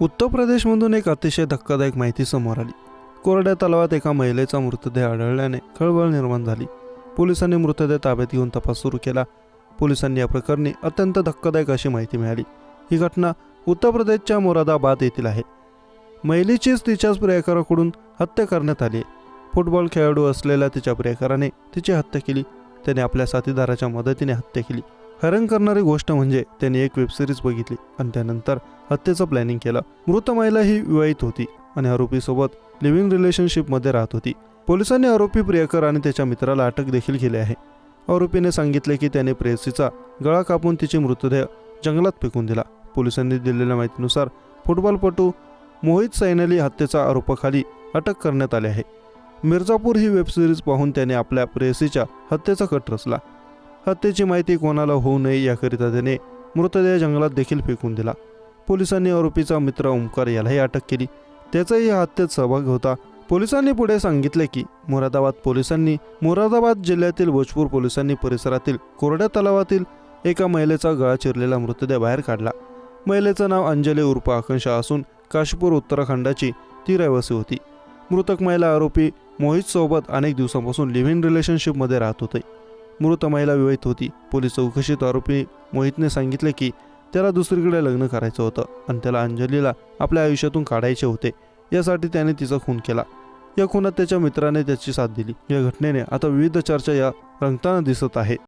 उत्तर प्रदेशमधून एक अतिशय धक्कादायक माहिती समोर आली। कोरड्या तलावात एका महिलेचा मृतदेह आढळल्याने खळबळ निर्माण झाली। पोलिसांनी मृतदेह ताब्यात घेऊन तपास सुरू केला। पोलिसांनी या प्रकरणी अत्यंत धक्कादायक अशी माहिती मिळाली। ही घटना उत्तर प्रदेशच्या मोरादाबाद येथील आहे। महिलेचीच तिच्याच प्रियकराकडून हत्या करण्यात आली आहे। फुटबॉल खेळाडू असलेल्या तिच्या प्रियकराने तिची हत्या केली। त्याने आपल्या साथीदाराच्या मदतीने हत्या केली। हैराण करणारी गोष्ट म्हणजे त्याने एक वेबसिरीज बघितली आणि त्यानंतर हत्येचं प्लॅनिंग केलं। मृत महिला ही विवाहित होती आणि आरोपीसोबत लिव्हिंग रिलेशनशिपमध्ये राहत होती। पोलिसांनी आरोपी प्रियकर आणि त्याच्या मित्राला अटक देखील केली आहे। आरोपीने सांगितले की त्याने प्रेयसीचा गळा कापून तिची मृतदेह जंगलात फेकून दिला। पोलिसांनी दिलेल्या माहितीनुसार फुटबॉलपटू मोहित सैनीला हत्येच्या आरोपाखाली अटक करण्यात आली आहे। मिर्झापूर ही वेबसिरीज पाहून त्याने आपल्या प्रेयसीच्या हत्येचा कट रचला। हत्येची माहिती कोणाला होऊ नये याकरिता त्याने मृतदेह जंगलात देखील फेकून दिला। पोलिसांनी आरोपीचा मित्र ओमकार यालाही अटक केली। त्याचाही या हत्येत सहभाग होता। पोलिसांनी पुढे सांगितले की मोरादाबाद जिल्ह्यातील भोजपूर पोलिसांनी परिसरातील कोरड्या तलावातील एका महिलेचा गळा चिरलेला मृतदेह बाहेर काढला। महिलेचं नाव अंजली उर्फ आकांक्षा असून काशीपूर उत्तराखंडाची ती रहिवासी होती। मृतक महिला आरोपी मोहित सोबत अनेक दिवसांपासून लिव्हिंग रिलेशनशिपमध्ये राहत होते। मृत महिला विवाहित होती। पोलीस चौकशीत आरोपी मोहितने सांगितले की त्याला दुसरीकडे लग्न करायचं होतं आणि त्याला अंजलीला आपल्या आयुष्यातून काढायचे होते। यासाठी त्याने तिचा खून केला। या खुनात त्याच्या मित्राने त्याची साथ दिली। या घटनेने आता विविध चर्चा या रंगताना दिसत आहे।